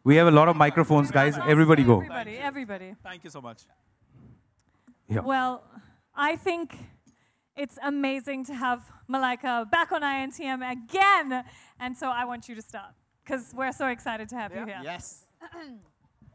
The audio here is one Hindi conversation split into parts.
We have a lot of microphones, guys. Everybody go. Everybody, everybody. Thank you so much. Yeah. Well, I think it's amazing to have Malaika back on INTM again. And so I want you to start, because we're so excited to have you here. Yes.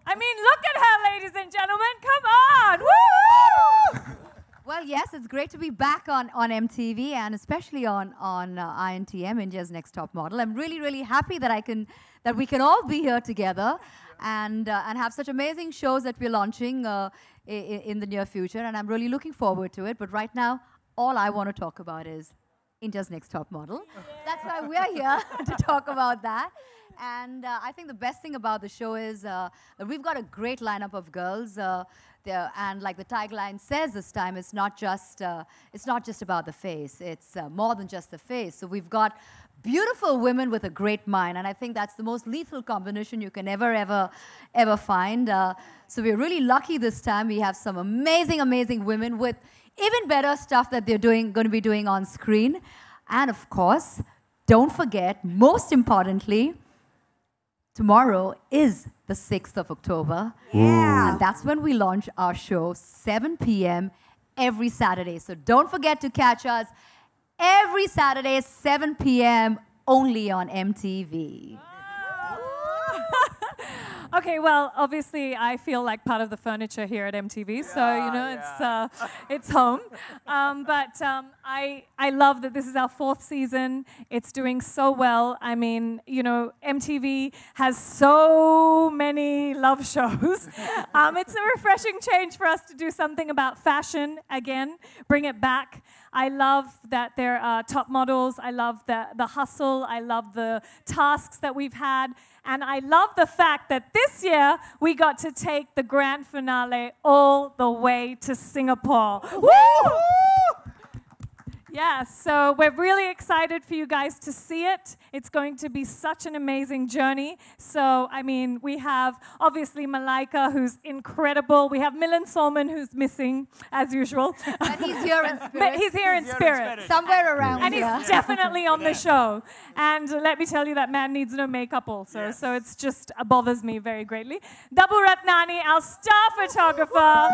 I mean, look at her, ladies and gentlemen. Come on. Woo! Well, yes, it's great to be back on MTV and especially on INTM, India's Next Top Model. I'm really, really happy that we can all be here together and have such amazing shows that we're launching in the near future. And I'm really looking forward to it. But right now, all I want to talk about is India's Next Top Model. Yeah. That's why we're here to talk about that. And I think the best thing about the show is that we've got a great lineup of girls. And like the tagline says this time, it's not just about the face. It's more than just the face. So we've got beautiful women with a great mind. And I think that's the most lethal combination you can ever find. So we're really lucky this time. We have some amazing, amazing women with even better stuff that they're going to be doing on screen. And of course, don't forget, most importantly, tomorrow is the 6th of October. Yeah. And that's when we launch our show, 7 p.m. every Saturday. So don't forget to catch us every Saturday, 7 p.m. only on MTV. Okay, well, obviously, I feel like part of the furniture here at MTV, so you know it's home. I love that this is our 4th season. It's doing so well. I mean, you know, MTV has so many love shows. It's a refreshing change for us to do something about fashion again, bring it back. I love that there are top models. I love the hustle. I love the tasks that we've had. And I love the fact that this year we got to take the grand finale all the way to Singapore. Woo! Yeah, so we're really excited for you guys to see it. It's going to be such an amazing journey. So, I mean, we have obviously Malaika, who's incredible. We have Milan Solman, who's missing, as usual. But he's here in spirit. But he's here in spirit. Somewhere around and here. And he's definitely on the show. And let me tell you, that man needs no makeup also. So it's just bothers me very greatly. Dabu Ratnani, our star photographer.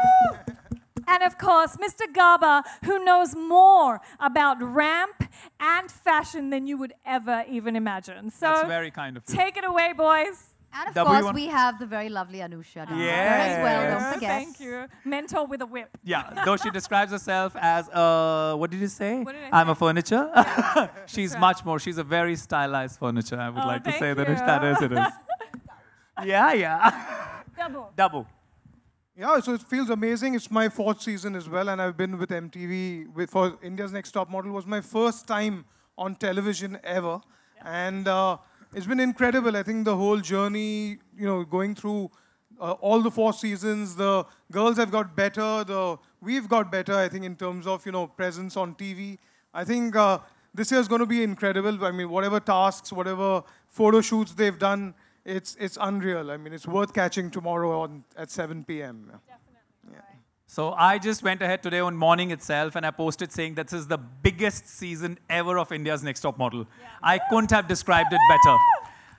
And of course, Mr. Garba, who knows more about ramp and fashion than you would ever even imagine. So that's very kind of you. Take it away, boys. And of course, we have the very lovely Anusha down there as well, don't forget. Thank you. Mentor with a whip. Yeah, though she describes herself as, what did you say? What did I say? I'm a furniture. Yeah. She's much more. She's a very stylized furniture, I would like to say that it is. Yeah. Double. Yeah, so it feels amazing. It's my 4th season as well, and I've been with MTV for India's Next Top Model. It was my first time on television ever, and it's been incredible. I think the whole journey, you know, going through all the 4 seasons, the girls have got better, we've got better, I think, in terms of, you know, presence on TV. I think this year is going to be incredible. I mean, whatever tasks, whatever photo shoots they've done, it's unreal. I mean, it's worth catching tomorrow at 7 p.m. Definitely. Yeah. So I just went ahead today on morning itself and I posted saying this is the biggest season ever of India's Next Top Model. Yeah. I couldn't have described it better.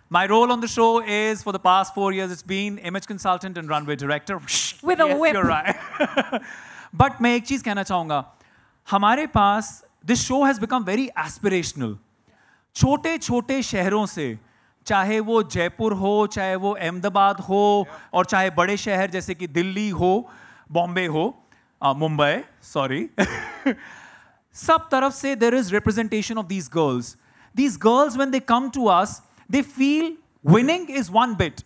My role on the show is, for the past 4 years, it's been image consultant and runway director. With a whip. You're right. But मैं एक चीज कहना चाहूँगा. हमारे पास, this show has become very aspirational. छोटे-छोटे शहरों से, चाहे वो जयपुर हो, चाहे वो अहमदाबाद हो, और चाहे बड़े शहर जैसे कि दिल्ली हो, बॉम्बे हो, मुंबई, sorry. सब तरफ से there is representation of these girls. These girls, when they come to us, they feel winning is one bit,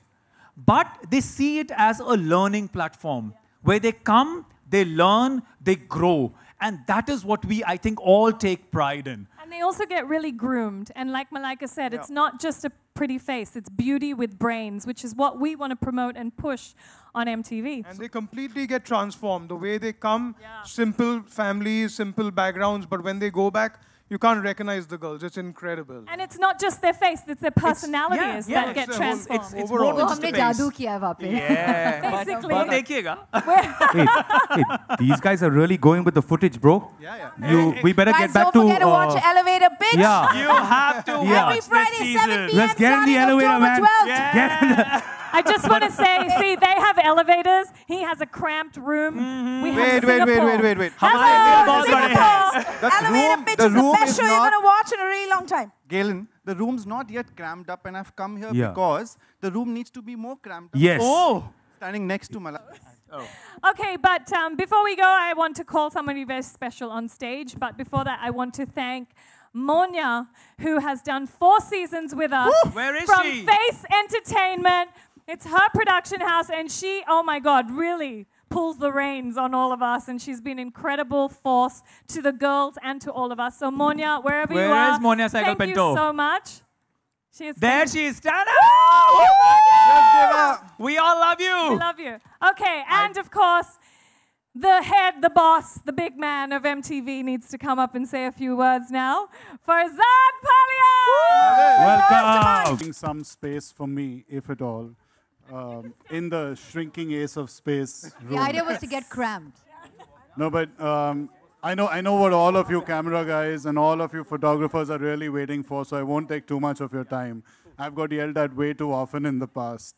but they see it as a learning platform where they come, they learn, they grow. And that is what we, I think, all take pride in. And they also get really groomed. And like Malaika said, it's not just a pretty face, it's beauty with brains, which is what we want to promote and push on MTV. And they completely get transformed. The way they come, simple families, simple backgrounds, but when they go back, you can't recognize the girls. It's incredible. And it's not just their face, it's their personalities that get transformed. It's more than just a face. जादू किया है वहाँ पे. Yeah. Basically. But देखिएगा. Hey, these guys are really going with the footage, bro. Yeah. We better get back to... Don't forget to watch Elevator, bitch. Yeah. You have to watch Every Friday, this 7 season. p.m. Let's get in the starting elevator, October man. 12th. Yeah. I just want to say, see, they have elevators. He has a cramped room. We have Wait. Hello, Singapore. Elevator pitch the is the room best is show you're not- going to watch in a really long time. Galen, the room's not yet crammed up, and I've come here Yeah. because the room needs to be more crammed up. Yes. Oh. Standing next to Malak. Okay, but before we go, I want to call somebody very special on stage. But before that, I want to thank Monia, who has done 4 seasons with us. Where is from she? Face Entertainment. It's her production house, and she, oh my God, really pulls the reins on all of us, and she's been an incredible force to the girls and to all of us. So Monia, wherever Where you are, is Monia Saigal thank Pinto? you so much. She is There she is. Stand up! We all love We you. love you. Okay, and of course, the head, the boss, the big man of MTV needs to come up and say a few words now. Farzad Palia! Welcome. Making some space for me, if at all, in the shrinking ace of space The room. idea was to get crammed. No, but I know what all of you camera guys and all of you photographers are really waiting for, so I won't take too much of your time. I've got yelled at way too often in the past.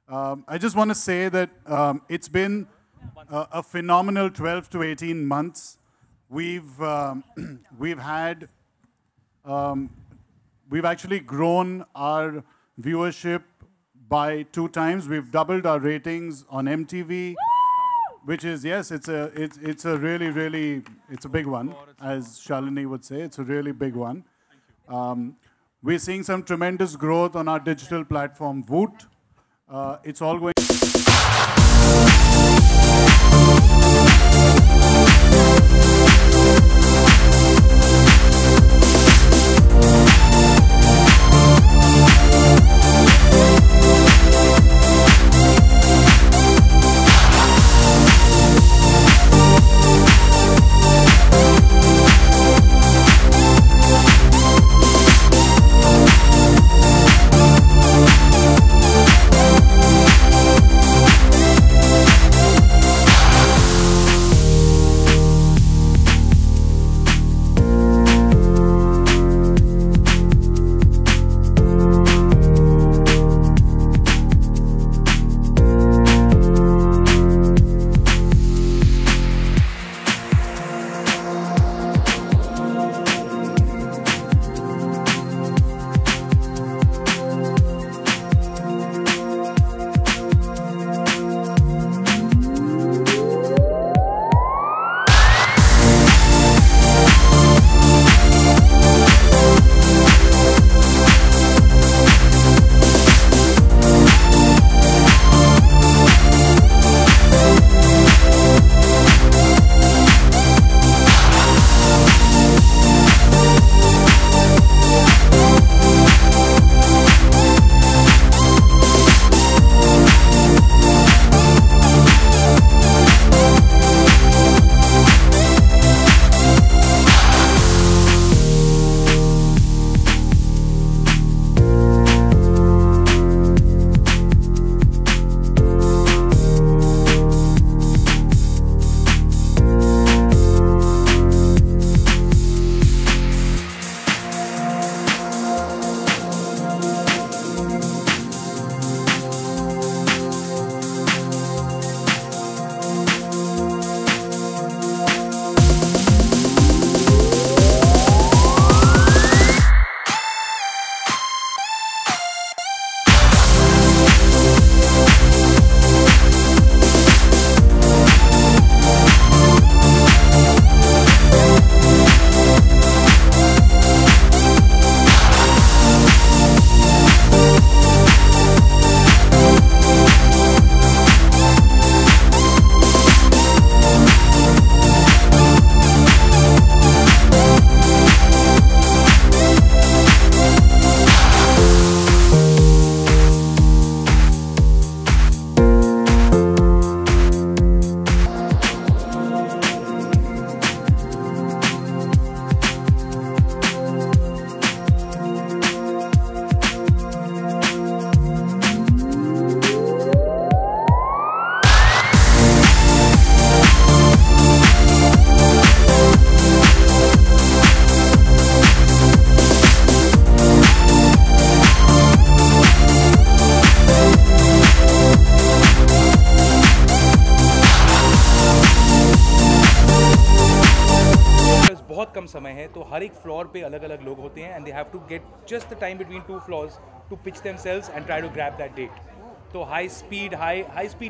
I just want to say that it's been a phenomenal 12 to 18 months. We've actually grown our viewership by 2 times. We've doubled our ratings on MTV, which is, yes, it's a really it's a big one, as Shalini would say. It's a really big one. We're seeing some tremendous growth on our digital platform, Voot. It's all going. समय है, तो हर एक फ्लोर पे अलग अलग लोग होते हैं, and they have to get just the time between 2 floors to pitch themselves and try to grab that date. तो हाई स्पीड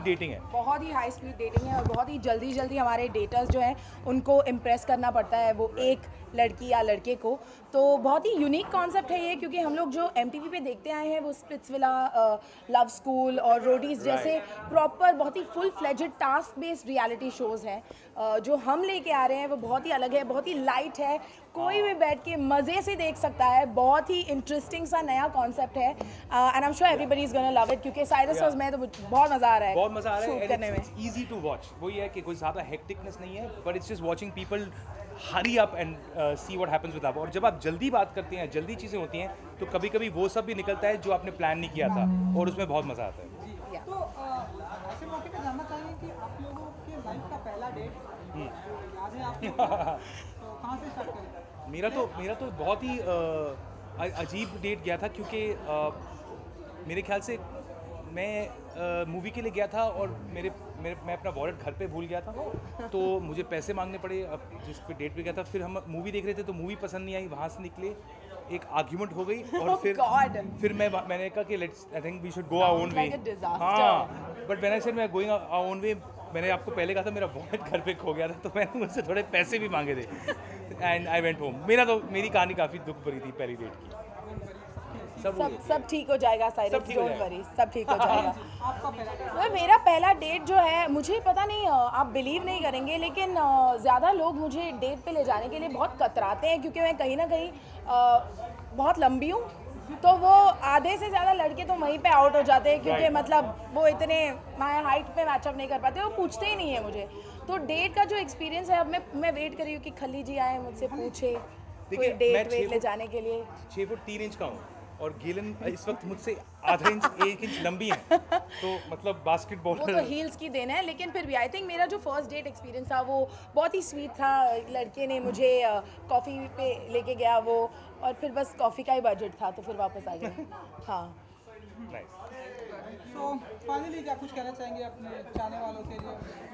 डेटिंग है. बहुत ही हाई स्पीड डेटिंग है और बहुत ही जल्दी जल्दी हमारे डेटर्स जो हैं उनको इम्प्रेस करना पड़ता है वो एक लड़की या लड़के को. तो बहुत ही यूनिक कॉन्सेप्ट है ये, क्योंकि हम लोग जो MTV पे देखते आए हैं वो स्प्लिट्सविला, लव स्कूल और रोडीज़ जैसे प्रॉपर बहुत ही full fledged task based reality shows हैं. जो हम लेके आ रहे हैं वो बहुत ही अलग है, बहुत ही लाइट है, कोई भी बैठ के मज़े से देख सकता है. बहुत ही इंटरेस्टिंग सा नया कॉन्सेप्ट है and I am sure everybody is gonna love it, क्योंकि साइरस वाज में तो बहुत मज़ा आ रहा है. बहुत मज़ा आ रहा है शूट करने में. It's easy to watch. वही है कि कोई ज़्यादा हेक्टिकनेस नहीं है, but it's just watching people hurry up and see what happens with up. और जब आप जल्दी बात करते हैं, जल्दी चीज़ें होती हैं, तो कभी कभी वो सब भी निकलता है जो आपने प्लान नहीं किया था, और उसमें बहुत मज़ा आता है. तो ऐसे मौके पे जानना चाहिए कि आप लोगों के लाइफ का पहला डेट याद है आपको? तो कहाँ से स्टार्ट करें? मेरा तो बहुत ही अजीब डेट गया था, क्योंकि मेरे ख्याल से मैं मूवी के लिए गया था और मैं अपना वॉलेट घर पे भूल गया था, तो मुझे पैसे मांगने पड़े. अब जिस पे डेट पे गया था, फिर हम मूवी देख रहे थे तो मूवी पसंद नहीं आई, वहाँ से निकले, एक आर्ग्यूमेंट हो गई, और फिर मैंने कहा कि let's I think we should go our own way. हाँ, बट व्हेन आई सेड मैं गोइंग आवर ओन वे, मैंने आपको पहले कहा था मेरा वॉलेट घर पे खो गया था, तो मैंने मुझसे थोड़े पैसे भी मांगे थे, एंड आई वेंट होम. मेरी कहानी काफ़ी दुख भरी थी पहली डेट की. सब ठीक हो जाएगा साइरस, डोंट वरी, सब ठीक हो जाएगा. तो मेरा पहला डेट जो है, मुझे पता नहीं, आप बिलीव नहीं करेंगे, लेकिन ज़्यादा लोग मुझे डेट पे ले जाने के लिए बहुत कतराते हैं, क्योंकि मैं कहीं ना कहीं बहुत लंबी हूँ. तो वो आधे से ज़्यादा लड़के तो वहीं पे आउट हो जाते हैं, क्योंकि मतलब वो इतने माय हाइट पे मैचअप नहीं कर पाते, वो पूछते ही नहीं है मुझे. तो डेट का जो एक्सपीरियंस है, अब मैं वेट कर रही हूँ कि खली जी आए मुझसे पूछे कोई डेट ले जाने के लिए. 6 फुट 3 इंच का हूँ, और गिलन इस वक्त मुझसे आधा इंच 1 इंच लंबी है, तो मतलब बास्केटबॉल. वो तो हील्स की देन है, लेकिन फिर भी आई थिंक मेरा जो फर्स्ट डेट एक्सपीरियंस था वो बहुत ही स्वीट था. लड़के ने मुझे कॉफ़ी पे लेके गया वो, और फिर बस कॉफ़ी का ही बजट था, तो फिर वापस आ गए. हाँ. तो फाइनली क्या कुछ कहना चाहेंगे अपने चाहने वालों के लिए,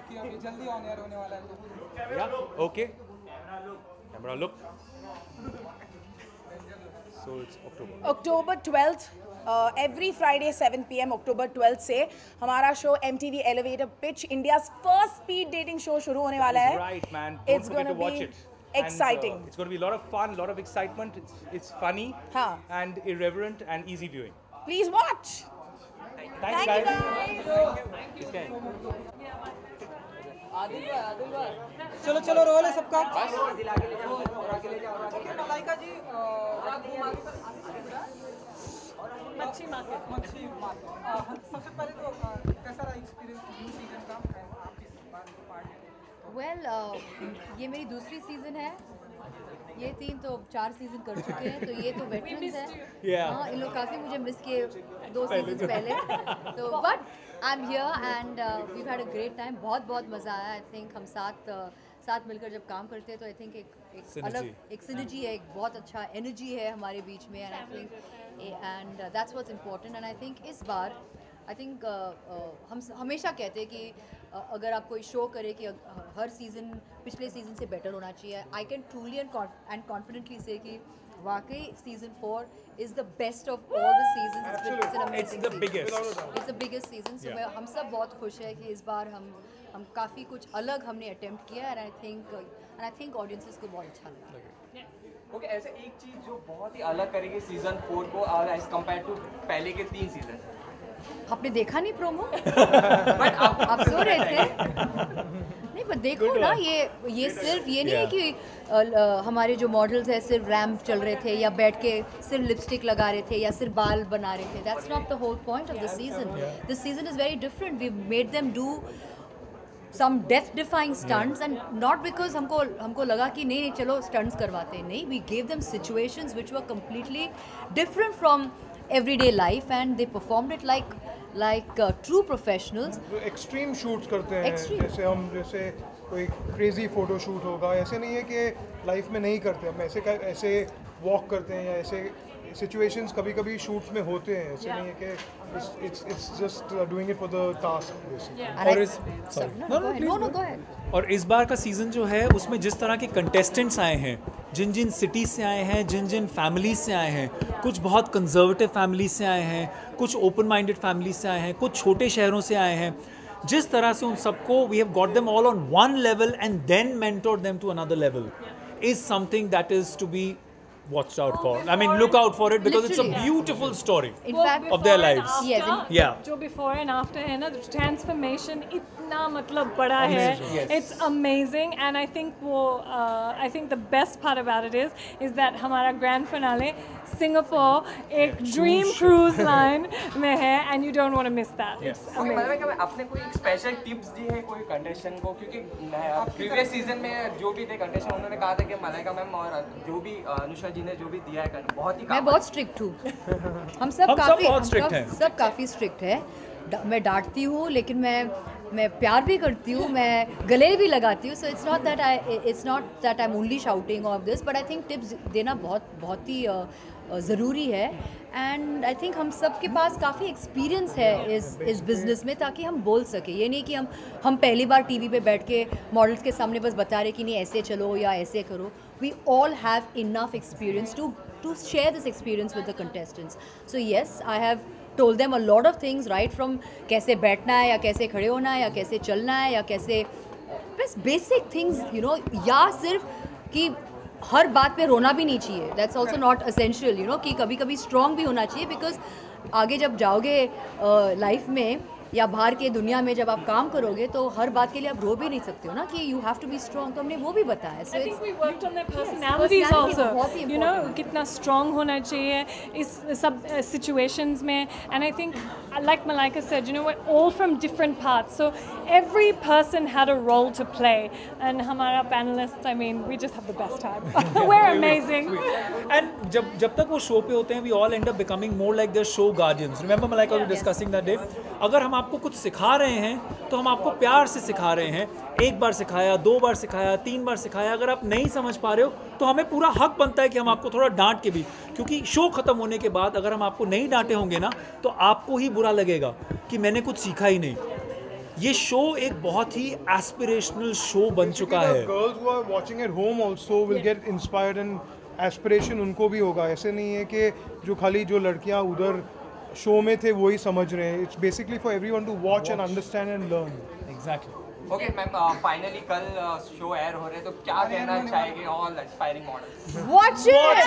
कि अभी जल्दी ऑन एयर होने वाला है? तो okay, camera look. So it's October 12th, every Friday 7 PM October 12th से हमारा show MTV Elevator Pitch, India's first speed dating show शुरू होने वाला है. Right, man. It's going to be exciting. And, it's going to be a lot of fun, a lot of excitement. It's funny and irreverent and easy viewing. Please watch. Thanks, guys. चलो चलो रोल है सबका. मलाइका जी, मच्छी मार्केट. सबसे पहले तो कैसा रहा एक्सपीरियंस न्यू सीजन का आपकी पार्ट? वेल, ये मेरी दूसरी सीज़न है. ये 3 तो 4 सीज़न कर चुके हैं, तो ये तो वेटरन्स है. हाँ, इन लोग काफ़ी मुझे मिस किए 2 सीजन पहले. तो but I am here and we had a great time. बहुत मज़ा आया. आई थिंक हम साथ मिलकर जब काम करते हैं तो आई थिंक एक अलग एक सिनर्जी है, एक बहुत अच्छा एनर्जी है हमारे बीच में. And I think and that's what's important. And I think इस बार आई थिंक हम हमेशा कहते हैं कि अगर आप कोई शो करे कि हर सीज़न पिछले सीज़न से बेटर होना चाहिए. I can truly and confidently से कि वाकई season 4 is the best of all the seasons. It's an amazing It's the biggest. It's the biggest season. So हम सब बहुत खुश हैं कि इस बार हम काफ़ी कुछ अलग हमने अटेम्प्ट किया. and I think audiences को बहुत अच्छा लगा. ओके, ऐसे एक चीज़ जो बहुत ही अलग करेगी सीजन 4 को एज कम्पेयर टू पहले के 3 सीजन. आपने देखा नहीं प्रोमो? आप सो रहे थे? नहीं, पर देखो ना, ये सिर्फ ये नहीं है कि हमारे जो मॉडल्स हैं सिर्फ रैम्प चल रहे थे या बैठ के सिर्फ लिपस्टिक लगा रहे थे या सिर्फ बाल बना रहे थे. That's not the whole point of the season. This season is very different. We made them do some death defying stunts and not because हमको लगा कि नहीं चलो stunts करवाते हैं. नहीं, we gave them situations which were completely different from everyday life and they performed it like true professionals. Extreme shoots करते हैं. जैसे कोई क्रेजी फोटो शूट होगा, ऐसे नहीं है कि लाइफ में नहीं करते. हम ऐसे वॉक करते हैं या ऐसे सिचुएशंस कभी शूट्स में होते हैं. ऐसे नहीं है कि it's just doing it for the task. और इस बार का सीजन जो है उसमें जिस तरह के कंटेस्टेंट्स आए हैं, जिन जिन सिटीज़ से आए हैं, जिन जिन फैमिलीज से आए हैं, कुछ बहुत कंजर्वेटिव फैमिलीज से आए हैं, कुछ ओपन माइंडेड फैमिलीज से आए हैं, कुछ छोटे शहरों से आए हैं, जिस तरह से उन सबको we have got them all on one level and then mentored them to another level is something that is to be watched out for. I mean, look out for it because it's a beautiful story of their lives. Yeah. जो before and after है ना, the transformation इतना मतलब बड़ा है. It's amazing, and I think the best part about it is that हमारा grand finale Singapore एक dream cruise line में है, and you don't want to miss that. It's amazing. आपने कोई स्पेशल टिप्स दी है कोई कंटेस्टेंट को, क्योंकि प्रीवियस सीजन में जो भी थे कंटेस्टेंट उन्होंने कहा था कि मलाइका मैम और जो भी अनुष्का जी ने जो भी दिया है बहुत ही मैं बहुत स्ट्रिक्ट हूँ. हम सब काफ़ी स्ट्रिक्ट है. मैं डांटती हूँ लेकिन मैं प्यार भी करती हूँ, मैं गले भी लगाती हूँ. So it's not that I am only shouting of this, but I think tips देना बहुत ही ज़रूरी है. एंड आई थिंक हम सब के पास काफ़ी एक्सपीरियंस है इस बिज़नेस में, ताकि हम बोल सके. ये नहीं कि हम पहली बार टीवी पे बैठ के मॉडल्स के सामने बस बता रहे कि नहीं ऐसे चलो या ऐसे करो. We all have enough experience to share this experience with the contestants. So yes, I have told them a lot of things, right from कैसे बैठना है या कैसे खड़े होना है या कैसे चलना है या कैसे बस बेसिक थिंग्स, यू नो. या सिर्फ कि हर बात पे रोना भी नहीं चाहिए. That's also not essential, you know, कि कभी कभी स्ट्रॉन्ग भी होना चाहिए. बिकॉज आगे जब जाओगे लाइफ में या बाहर के दुनिया में जब आप काम करोगे तो हर बात के लिए आप रो भी नहीं सकते हो ना, कि you have to be strong. तो हमने वो भी बताया. I think we worked on their personalities also. You know, कितना strong होना चाहिए इस सब situations में. And I think, like Malaika said, you know, we're all from different parts. So every person had a role to play. And हमारा panelists, I mean, we just have the best time. We're amazing. And जब तक वो शो पे होते हैं, we all end up becoming more like their show guardians. Remember, Malaika, we were discussing that day. अगर हम आपको कुछ सिखा रहे हैं तो हम आपको प्यार से सिखा रहे हैं. एक बार सिखाया, 2 बार सिखाया, 3 बार सिखाया. अगर आप नहीं समझ पा रहे हो तो हमें पूरा हक बनता है कि हम आपको थोड़ा डांट के भी, क्योंकि शो ख़त्म होने के बाद अगर हम आपको नहीं डांटे होंगे ना तो आपको ही बुरा लगेगा कि मैंने कुछ सीखा ही नहीं. ये शो एक बहुत ही एस्पिरेशनल शो बन चुका है. Girls who are watching at home also will get inspired and aspiration उनको भी होगा. ऐसे नहीं है कि जो खाली जो लड़कियां उधर शो में थे वही समझ रहे हैं. It's basically for everyone to watch and understand and learn. Exactly. Okay ma'am, finally कल शो एयर हो रहे हैं तो क्या कहना चाहेंगे all aspiring models? Watch it!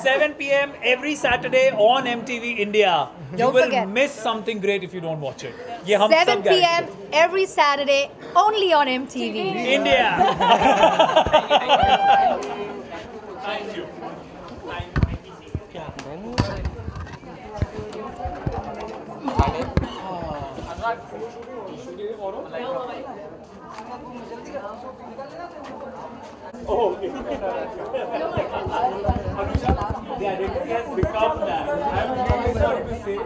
7 p.m. every Saturday on MTV India. You will miss something great if you don't watch it. ये हम 7 p.m. every Saturday only on MTV India. Thank you. Oh, okay. Anusha, the identity has become that. I am really sorry to say.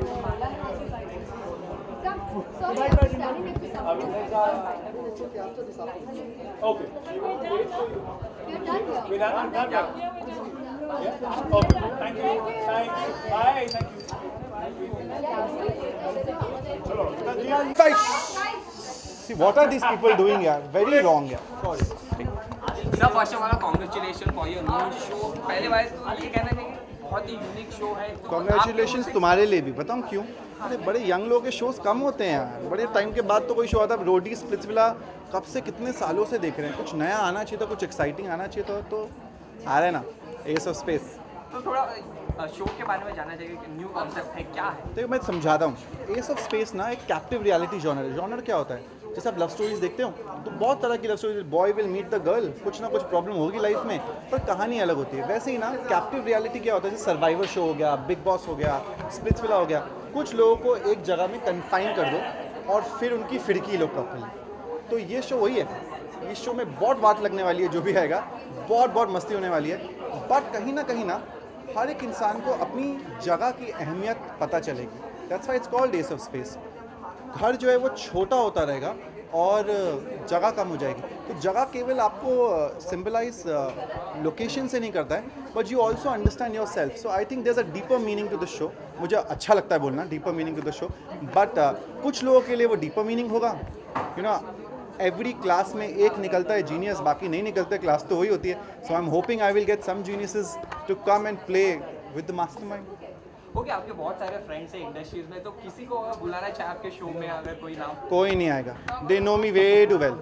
Okay. We're done. Yeah? Okay. Thank you. Thanks. Bye. Thank you. See, what are these people doing here? Very wrong here. Sorry. Sir, first of all congratulation for your new show. पहले बार तो ये कहना चाहिए बहुत ही यूनिक शो है. Congratulations तुम्हारे लिए भी. बताऊँ क्यों? अरे बड़े यंग लोग के शोज कम होते हैं यार. बड़े टाइम के बाद तो कोई शो आता है. रोडी स्प्लिट्सविला कब से कितने सालों से देख रहे हैं. कुछ नया आना चाहिए था, कुछ एक्साइटिंग आना चाहिए तो आ रहा है ना एस ऑफ स्पेस. तो थोड़ा शो के बारे में जानना चाहिए कि न्यू कॉन्सेप्ट है क्या है. तो मैं समझाता हूँ. एस ऑफ स्पेस ना एक कैप्टिव रियलिटी जॉनर है. जॉनर क्या होता है? जैसे आप लव स्टोरीज देखते हो तो बहुत तरह की love stories. Boy will meet the girl, कुछ ना कुछ प्रॉब्लम होगी लाइफ में पर कहानी अलग होती है. वैसे ही ना कैप्टिव रियलिटी क्या होता है? जैसे सर्वाइवर शो हो गया, बिग बॉस हो गया, स्प्लिट्सविला हो गया. कुछ लोगों को एक जगह में कन्फाइन कर दो और फिर उनकी फिरकी लोग कपल. तो ये शो वही है. इस शो में बहुत बात लगने वाली है. जो भी आएगा बहुत मस्ती होने वाली है. बट कहीं ना हर एक इंसान को अपनी जगह की अहमियत पता चलेगी. That's why it's called S of space. घर जो है वो छोटा होता रहेगा और जगह कम हो जाएगी. तो जगह केवल आपको सिंबलाइज लोकेशन से नहीं करता है, but you also understand yourself. So I think there is a deeper meaning to the show. मुझे अच्छा लगता है बोलना deeper meaning to the show, but कुछ लोगों के लिए वो डीपर मीनिंग होगा. यू नो, एवरी क्लास में एक निकलता है जीनियस, बाकी नहीं निकलते, क्लास तो वही होती है. So I am hoping I will get some geniuses to come and play with the mastermind. Okay, आपके बहुत सारे फ्रेंड्स हैं इंडस्ट्रीज में, तो किसी को अगर बुलाना चाहे आपके शो में, अगर कोई नाम? कोई नहीं आएगा. They know me way too well.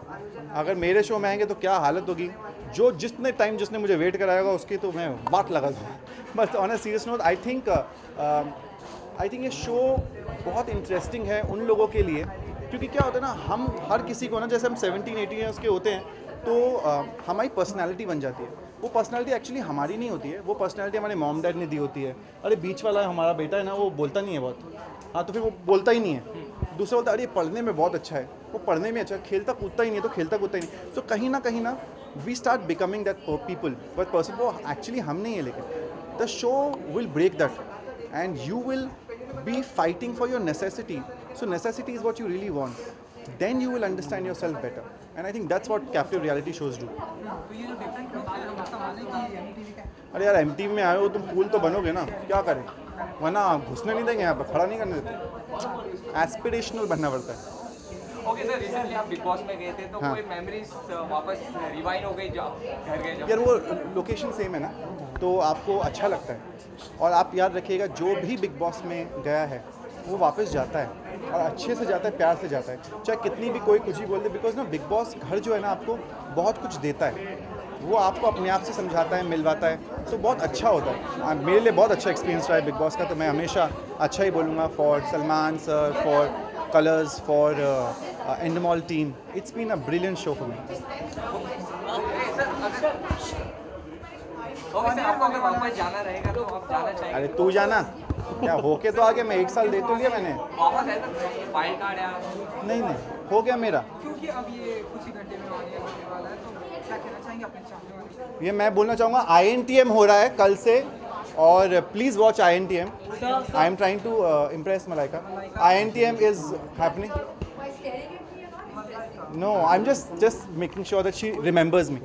अगर मेरे शो में आएंगे तो क्या हालत होगी. जो जितने टाइम जिसने मुझे वेट कराया होगा उसकी तो मैं बात लगा दूँगा. But on a serious note I think ये शो बहुत इंटरेस्टिंग है उन लोगों के लिए, क्योंकि क्या होता है ना, हम हर किसी को ना, जैसे हम 17-18 ईयर्स के होते हैं तो हमारी पर्सनैलिटी बन जाती है. वो पर्सनैलिटी एक्चुअली हमारी नहीं होती है, वो पर्सनैलिटी हमारे मॉम डैड ने दी होती है. अरे बीच वाला हमारा बेटा है ना, वो बोलता नहीं है बहुत, हाँ तो फिर वो बोलता ही नहीं है. दूसरा बोलता है अरे पढ़ने में बहुत अच्छा है, वो पढ़ने में अच्छा है. खेलता कूदता ही नहीं है तो खेलता कूदता ही नहीं. तो कहीं ना we start becoming that people, but person वो एक्चुअली हम नहीं है. लेकिन the show will break that and you will be fighting for your necessity. So necessity is what you really want. Then you will understand yourself better. And I think that's what captive reality shows do. अरे यार MTV में आए हो तुम, कूल तो बनोगे ना, क्या करें, वरना घुसने नहीं देंगे यहाँ पर, खड़ा नहीं करने देते. एस्पिरेशनल बनना पड़ता है. ओके सर, रिसेंटली आप बिग बॉस में गए थे, तो कोई मेमोरीज वापस रिवाइंड हो गई जो घर गए? यार वो लोकेशन सेम है ना, तो आपको अच्छा लगता है. और आप याद रखिएगा, जो भी बिग बॉस में गया है वो वापस जाता है और अच्छे से जाता है, प्यार से जाता है, चाहे कितनी भी कोई कुछ ही बोल दे. बिकॉज ना बिग बॉस घर जो है ना आपको बहुत कुछ देता है, वो आपको अपने आप से समझाता है, मिलवाता है, तो बहुत अच्छा होता है. मेरे लिए बहुत अच्छा एक्सपीरियंस रहा है बिग बॉस का, तो मैं हमेशा अच्छा ही बोलूँगा for Salman sir, for Colors, for Endemol team. It's been a brilliant show for me. आपको अगर वापस जाना रहेगा तो आप जाना चाहेंगे? अरे तू जाना, क्या होके तो आगे, मैं 1 साल दे तो लिया मैंने. वापस है तो फाइल कार्ड या नहीं हो गया मेरा. क्योंकि अब ये कुछ ही घंटे में होने वाला है, तो क्या कहना चाहेंगे अपने चाहने वाले को? ये मैं बोलना चाहूँगा, INTM हो रहा है कल से, और please watch INTM. I am trying to impress Malaika. INTM is happening. No, I'm just making sure that she remembers me.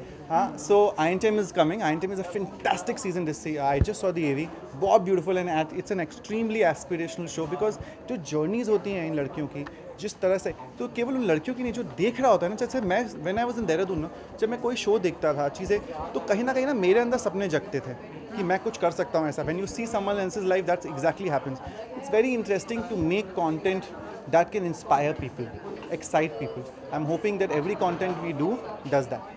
So INTM is coming. INTM is a fantastic season this year. I just saw the AV. बहुत beautiful and it's an extremely aspirational show because जो journeys होती हैं इन लड़कियों की, जिस तरह से, तो केवल उन लड़कियों की नहीं, जो देख रहा होता है ना, जैसे मैं when I was in Dehradun ना, जब मैं कोई शो देखता था चीज़ें, तो कहीं ना मेरे अंदर सपने जगते थे कि मैं कुछ कर सकता हूँ ऐसा. When you see someone else's life, that exactly happens. It's very interesting to make content that can inspire people, excite people. I'm hoping that every content we do does that.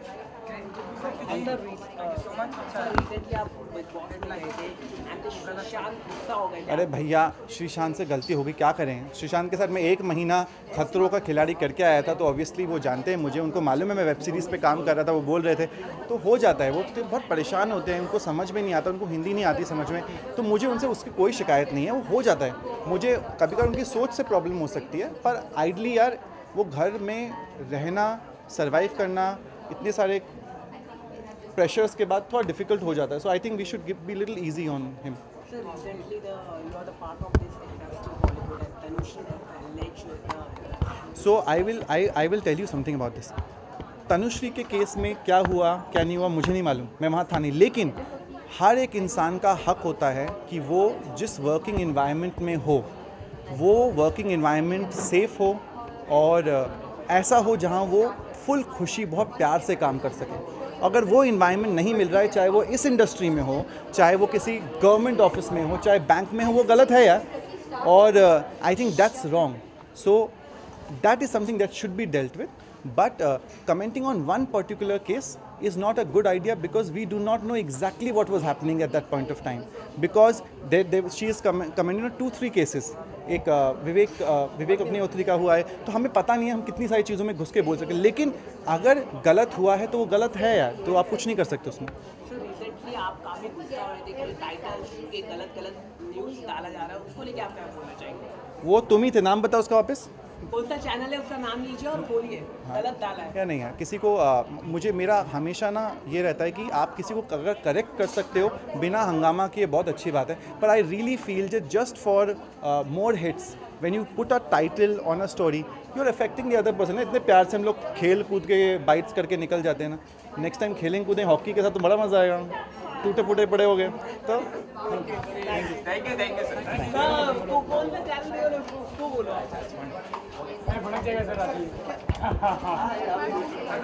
अरे भैया, श्रीशांत से गलती होगी, क्या करें. श्रीशांत के साथ मैं 1 महीना खतरों का खिलाड़ी करके आया था, तो ऑब्वियसली वो जानते हैं मुझे, उनको मालूम है मैं वेब सीरीज़ पे काम कर रहा था, वो बोल रहे थे, तो हो जाता है. वो तो बहुत परेशान होते हैं, उनको समझ में नहीं आता, उनको हिंदी नहीं आती समझ में, तो मुझे उनसे उसकी कोई शिकायत नहीं है, वो हो जाता है. मुझे कभी कभी उनकी सोच से प्रॉब्लम हो सकती है, पर आइडली यार वो घर में रहना, सर्वाइव करना, इतने सारे प्रेशर्स के बाद थोड़ा डिफिकल्ट हो जाता है. So I think we should be little easy on him. So I will tell you something about this. Tanushree के केस में क्या हुआ क्या नहीं हुआ मुझे नहीं मालूम, मैं वहाँ था नहीं, लेकिन हर एक इंसान का हक होता है कि वो जिस वर्किंग इन्वायरमेंट में हो, वो वर्किंग इन्वायरमेंट सेफ़ हो और ऐसा हो जहाँ वो फुल खुशी, बहुत प्यार से काम कर सके. अगर वो इन्वायरमेंट नहीं मिल रहा है, चाहे वो इस इंडस्ट्री में हो, चाहे वो किसी गवर्नमेंट ऑफिस में हो, चाहे बैंक में हो, वो गलत है यार. और I think that's wrong. So that is something that should be dealt with. But commenting on one particular case is not a good idea because we do not know exactly what was happening at that point of time. Because she is commenting on 2-3 cases. एक विवेक अग्निहोत्री का हुआ है, तो हमें पता नहीं है हम कितनी सारी चीज़ों में घुस के बोल सकें, लेकिन अगर गलत हुआ है तो वो गलत है यार, तो आप कुछ नहीं कर सकते उसमें. रिसेंटली आप काफ़ी गुस्सा हो रहे थे कि टाइटल्स के गलत न्यूज़ डाला जा रहा है, उसको लेके आप क्या बोलना चाहेंगे? वो तुम ही थे, नाम बताओ उसका वापस. कौन सा चैनल है, उसका नाम लीजिए और बोलिए. गलत डाला है क्या नहीं है किसी को. मुझे मेरा हमेशा ना ये रहता है कि आप किसी को अगर करेक्ट कर सकते हो बिना हंगामा किए, बहुत अच्छी बात है. पर I really feel just for more hits when you put a title on a story, you are affecting the other person. इतने प्यार से हम लोग खेल कूद के बाइट्स करके निकल जाते हैं ना. नेक्स्ट टाइम खेलें कूदें हॉकी के साथ तो बड़ा मज़ा आएगा. टूटे फूटे पड़े हो गए तो. Thank you sir. कौन सा चैनल है उसको बोलो. जगह से आती है।